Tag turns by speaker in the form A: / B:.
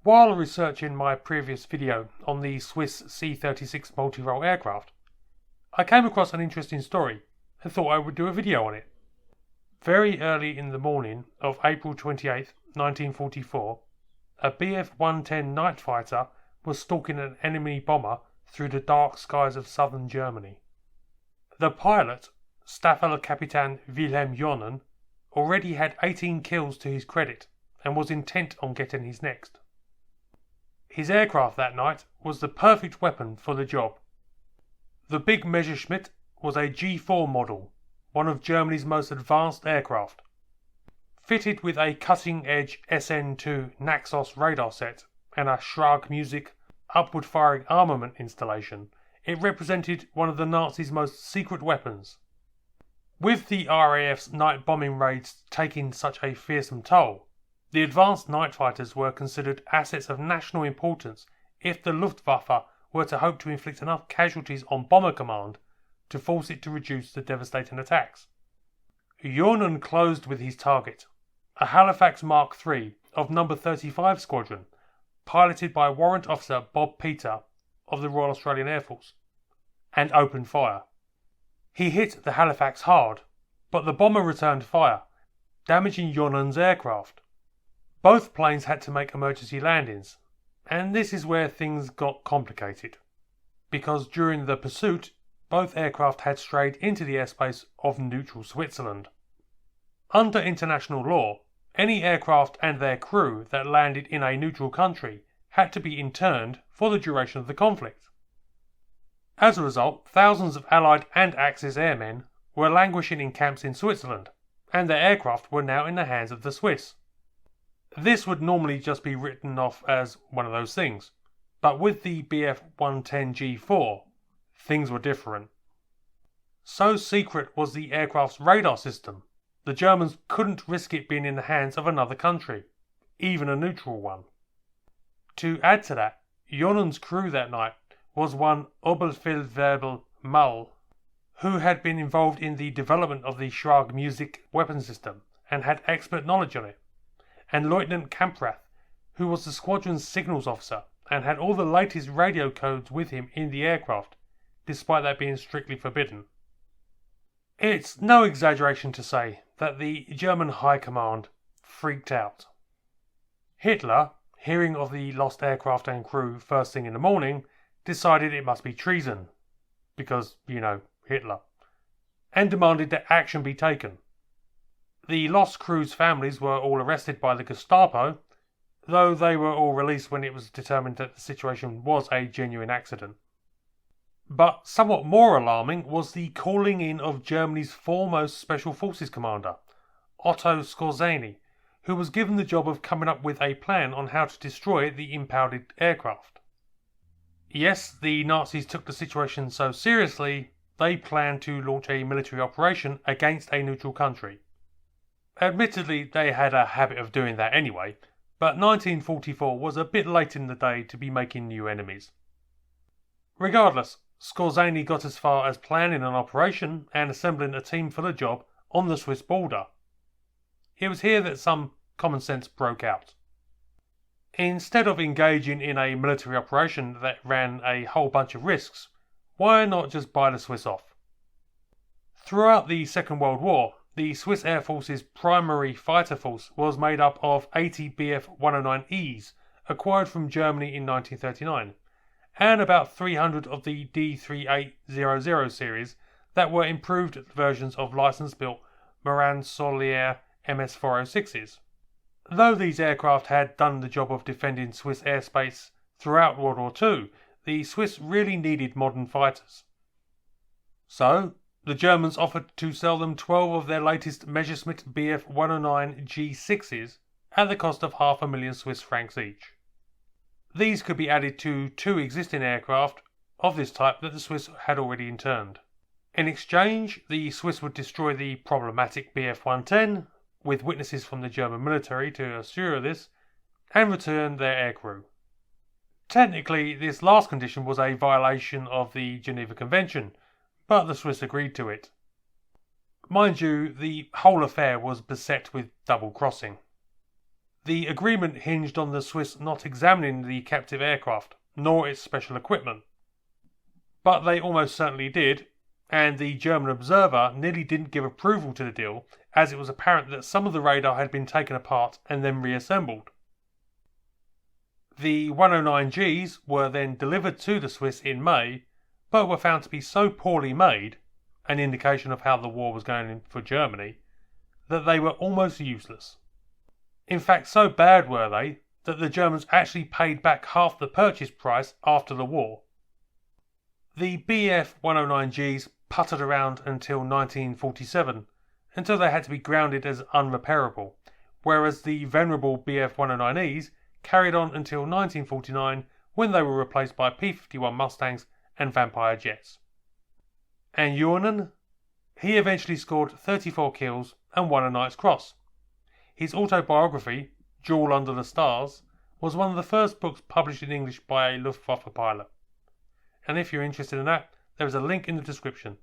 A: While researching my previous video on the Swiss C-36 multi-role aircraft, I came across an interesting story and thought I would do a video on it. Very early in the morning of April 28, 1944, a Bf-110 night fighter was stalking an enemy bomber through the dark skies of southern Germany. The pilot, Staffelkapitän Wilhelm Jonen, already had 18 kills to his credit and was intent on getting his next. His aircraft that night was the perfect weapon for the job. The big Messerschmitt was a G4 model, one of Germany's most advanced aircraft. Fitted with a cutting-edge SN2 Naxos radar set and a Schrag Music upward-firing armament installation, it represented one of the Nazis' most secret weapons. With the RAF's night bombing raids taking such a fearsome toll, the advanced night fighters were considered assets of national importance if the Luftwaffe were to hope to inflict enough casualties on Bomber Command to force it to reduce the devastating attacks. Jonen closed with his target, a Halifax Mk.III of No. 35 Squadron, piloted by Warrant Officer Bob Peter of the Royal Australian Air Force, and opened fire. He hit the Halifax hard, but the bomber returned fire, damaging Jonen's aircraft. Both planes had to make emergency landings, and this is where things got complicated, because during the pursuit, both aircraft had strayed into the airspace of neutral Switzerland. Under international law, any aircraft and their crew that landed in a neutral country had to be interned for the duration of the conflict. As a result, thousands of Allied and Axis airmen were languishing in camps in Switzerland, and their aircraft were now in the hands of the Swiss. This would normally just be written off as one of those things, but with the Bf-110G4, things were different. So secret was the aircraft's radar system, the Germans couldn't risk it being in the hands of another country, even a neutral one. To add to that, Jonen's crew that night was one Oberfeldwebel Mull, who had been involved in the development of the Schrag Music weapon system and had expert knowledge on it, and Lieutenant Kamprath, who was the squadron's signals officer and had all the latest radio codes with him in the aircraft, despite that being strictly forbidden. It's no exaggeration to say that the German High Command freaked out. Hitler, hearing of the lost aircraft and crew first thing in the morning, decided it must be treason, because, Hitler, and demanded that action be taken. The lost crew's families were all arrested by the Gestapo, though they were all released when it was determined that the situation was a genuine accident. But somewhat more alarming was the calling in of Germany's foremost Special Forces commander, Otto Skorzeny, who was given the job of coming up with a plan on how to destroy the impounded aircraft. Yes, the Nazis took the situation so seriously, they planned to launch a military operation against a neutral country. Admittedly, they had a habit of doing that anyway, but 1944 was a bit late in the day to be making new enemies. Regardless, Skorzeny got as far as planning an operation and assembling a team for the job on the Swiss border. It was here that some common sense broke out. Instead of engaging in a military operation that ran a whole bunch of risks, why not just buy the Swiss off? Throughout the Second World War, the Swiss Air Force's primary fighter force was made up of 80 Bf-109Es acquired from Germany in 1939, and about 300 of the D3800 series that were improved versions of license-built Morane-Solier MS-406s. Though these aircraft had done the job of defending Swiss airspace throughout World War II, the Swiss really needed modern fighters. So, the Germans offered to sell them 12 of their latest Messerschmitt Bf-109 G6s at the cost of £500,000 Swiss francs each. These could be added to 2 existing aircraft of this type that the Swiss had already interned. In exchange, the Swiss would destroy the problematic Bf-110, with witnesses from the German military to assure this, and return their aircrew. Technically, this last condition was a violation of the Geneva Convention, but the Swiss agreed to it. Mind you, the whole affair was beset with double-crossing. The agreement hinged on the Swiss not examining the captive aircraft, nor its special equipment. But they almost certainly did, and the German observer nearly didn't give approval to the deal, as it was apparent that some of the radar had been taken apart and then reassembled. The 109Gs were then delivered to the Swiss in May, but were found to be so poorly made, an indication of how the war was going for Germany, that they were almost useless. In fact, so bad were they that the Germans actually paid back half the purchase price after the war. The Bf 109Gs puttered around until 1947, until they had to be grounded as unrepairable, whereas the venerable Bf 109Es carried on until 1949, when they were replaced by P-51 Mustangs and Vampire jets. And Juernen? He eventually scored 34 kills and won a Knight's Cross. His autobiography, Jewel Under the Stars, was one of the first books published in English by a Luftwaffe pilot. And if you're interested in that, there is a link in the description.